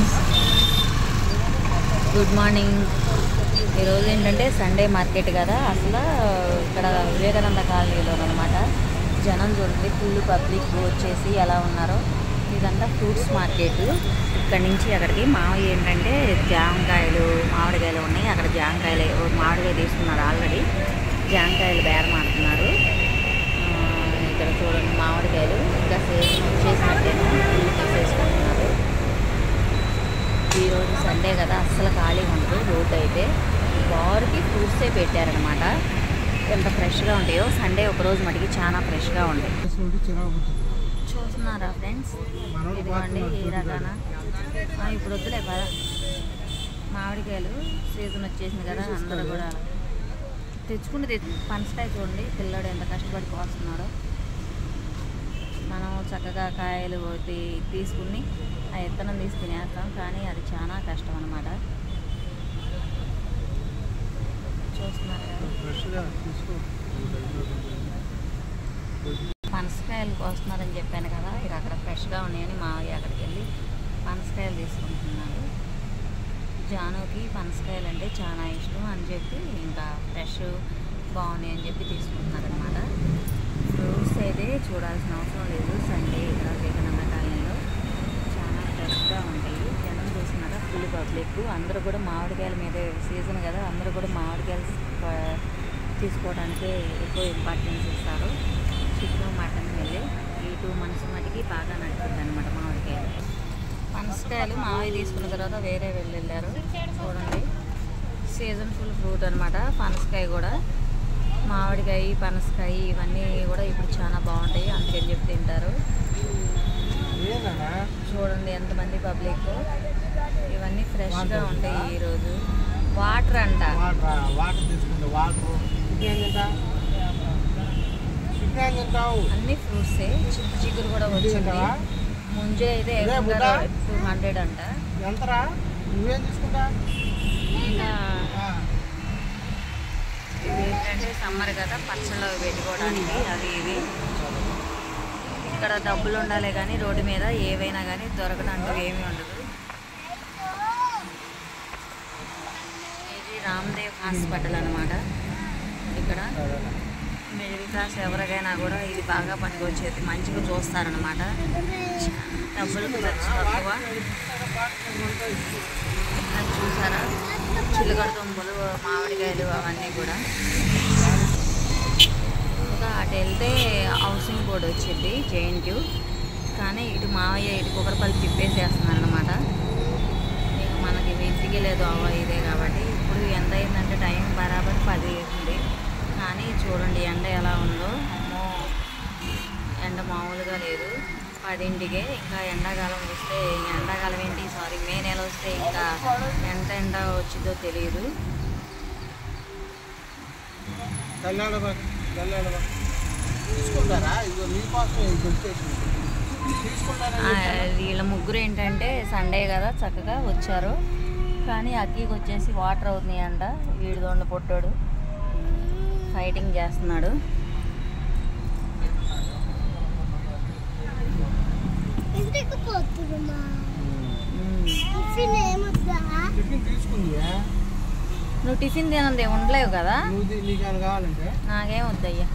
Friends, good morning. ఈరోజు ఏంటంటే Sunday market కదా, అసలు ఇక్కడ వివేకానంద కాలనీలో అనమాట. జనం చూడండి, ఫుల్ పబ్లిక్ వచ్చేసి ఎలా ఉన్నారో. ఇదంతా ఫ్రూట్స్ మార్కెట్. ఇక్కడి నుంచి అక్కడికి మామయ్య ఏంటంటే జామకాయలు మామిడికాయలు ఉన్నాయి. అక్కడ జామకాయలు మామిడికాయ తీసుకున్నారు ఆల్రెడీ. జామకాయలు బేరం ఆడుతున్నారు. ఇక్కడ చూడండి మామిడికాయలు ఇంకా సేమ్ వచ్చేసినట్టేమో ఫుల్ తీసేసుకుంటున్నారు. ఈరోజు సండే కదా, అస్సలు ఖాళీగా ఉండదు రోడ్డు అయితే. బార్కి ఫ్రూట్సే పెట్టారనమాట. ఎంత ఫ్రెష్గా ఉంటాయో. సండే ఒకరోజు మటుకి చాలా ఫ్రెష్గా ఉంటాయి. చూస్తున్నారా ఫ్రెండ్స్? ఇదిగోండి ఏ రకాన. ఇప్పుడు వద్దులే కదా, మామిడికాయలు సీజన్ వచ్చేసింది కదా, అందరూ కూడా తెచ్చుకుంటే పనసకాయ చూడండి పిల్లడు ఎంత కష్టపడి కోస్తున్నాడో. మనం చక్కగా కాయలు తీసుకుని ఆ విత్తనం తీసుకుని వేస్తాం, కానీ అది చాలా కష్టం అన్నమాట. చూస్తున్నారు కదా, పనసకాయలు కోస్తున్నారని చెప్పాను కదా. ఇక అక్కడ ఫ్రెష్గా ఉన్నాయని మావయ్య అక్కడికి వెళ్ళి పనసకాయలు తీసుకుంటున్నాడు. జానుకి పనసకాయలు అంటే చాలా ఇష్టం అని చెప్పి ఇంకా ఫ్రెష్ బాగున్నాయి అని చెప్పి తీసుకుంటున్నారు అనమాట. ఫ్రూట్స్ అయితే చూడాల్సిన అవసరం లేదు. సండే ఇక్కడ వివేకానంద కాలనీలో చాలా ఫ్రెష్గా ఉంటాయి. జనం చూస్తున్నారా, ఫుల్ పబ్లిక్. అందరూ కూడా మామిడికాయల మీద సీజన్ కదా, అందరూ కూడా మామిడికాయలు తీసుకోవడానికి ఎక్కువ ఇంపార్టెన్స్ ఇస్తారు. చికెన్ మటన్ వెళ్ళి ఈ 2 months మటుకి బాగా నడుస్తుంది అనమాట మామిడికాయలు. పనసకాయలు మామయ్య తీసుకున్న తర్వాత వేరే వెళ్ళారు. చూడండి, సీజన్ ఫుల్ ఫ్రూట్ అనమాట. పనసకాయ కూడా, మామిడికాయ పనసకాయ ఇవన్నీ కూడా ఇప్పుడు చాలా బాగుంటాయి, అందుకని చెప్పి తింటారు. చూడండి ఎంతమంది పబ్లిక్. ఇవన్నీ ఫ్రెష్గా ఉంటాయి. ఈరోజు వాటర్ అంట, అన్ని ఫ్రూట్సే. చిగురు కూడా వచ్చింది. ముంజే అయితే 200 అంట. ఇంకా ఇవి ఏంటంటే సమ్మర్ కదా, పచ్చళ్ళు పెట్టుకోవడానికి అవి ఇవి. ఇక్కడ డబ్బులు ఉండాలి కానీ రోడ్డు మీద ఏవైనా కానీ దొరకడంటూ ఏమీ ఉండదు. ఇది రామ్దేవ్ హాస్పిటల్ అనమాట. ఇక్కడ మిడిల్ క్లాస్ ఎవరికైనా కూడా ఇది బాగా పనికొచ్చేది, మంచిగా చూస్తారనమాట. డబ్బులకు ఖర్చు తక్కువ. అది చూసారా, చిలకడ దుంపలు మామిడికాయలు అవన్నీ కూడా. ఇంకా అటు వెళ్తే హౌసింగ్ బోర్డు వచ్చింది JNTU, కానీ ఇటు మావయ్య ఇటు కుక్కరపల్లి తిప్పేసేస్తున్నారనమాట. ఇక మనకి ఇంటికి లేదు ఇదే కాబట్టి. ఇప్పుడు ఎంత అయిందంటే టైం బరాబర్ 10 అవుతుంది. కానీ చూడండి ఎండ ఎలా ఉందో. అమ్మో, ఎండ మామూలుగా లేదు. 10ంటికే. ఇంకా ఎండాకాలం వస్తే, ఎండాకాలం ఏంటి సారీ మే నెల వస్తే ఇంకా ఎండ వచ్చిందో తెలియదు. వీళ్ళ ముగ్గురు ఏంటంటే సండే కదా చక్కగా వచ్చారు, కానీ అక్కీకి వచ్చేసి వాటర్ అవుతున్నాయి అంట. వీడిదోండ పొట్టాడు ఫైటింగ్ చేస్తున్నాడు. నువ్వు టిఫిన్ తినంది ఉండలేవు కదా, నాకేం వద్దయ్యా.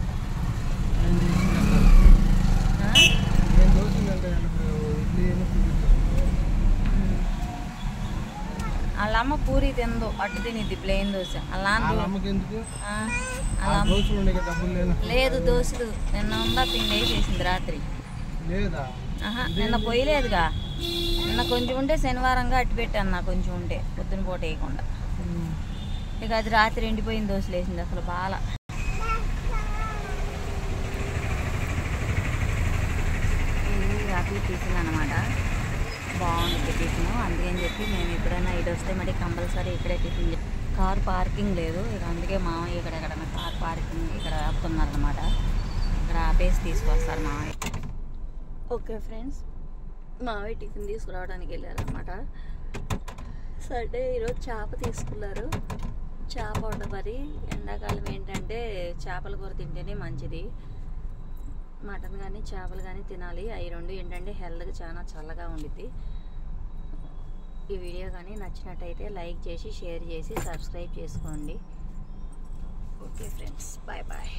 వాళ్ళ అమ్మ పూరి తిందో, అటు తినిద్ది ప్లెయిన్ దోశ. అలా లేదు దోశలు నిన్న ఉందా, పిండి వేసేసింది రాత్రి. నిన్న పోయలేదుగా, నిన్న కొంచెం ఉంటే శనివారంగా అట్టు పెట్టాను. నాకు కొంచెం ఉంటే పొద్దున పూట వేయకుండా. ఇక అది రాత్రి ఎండిపోయిన దోశలు వేసింది. అసలు బాగా ఇది టిఫిన్ అనమాట. బాగుంటుంది టిఫిన్. అందుకని చెప్పి మేము ఎప్పుడైనా ఇటు వస్తే మరి కంపల్సరీ ఇక్కడే టిఫిన్. కార్ పార్కింగ్ లేదు, ఇక అందుకే మామయ్య ఇక్కడ ఎక్కడైనా కార్ పార్కింగ్ ఇక్కడ ఆపుతున్నారనమాట. ఇక్కడ ఆపేసి తీసుకొస్తారు మామయ్య. ఓకే ఫ్రెండ్స్, మావయ్య టిఫిన్ తీసుకురావడానికి వెళ్ళారనమాట. సండే ఈరోజు చేప తీసుకున్నారు. చేప ఉండబడి ఎండాకాలం ఏంటంటే చేపల కూర తింటేనే మంచిది. మటన్ కానీ చేపలు కానీ తినాలి. అవి రెండు ఏంటంటే హెల్త్కి చాలా చల్లగా ఉండిద్ది. ఈ వీడియో కానీ నచ్చినట్టయితే లైక్ చేసి షేర్ చేసి సబ్స్క్రైబ్ చేసుకోండి. Okay friends, bye bye.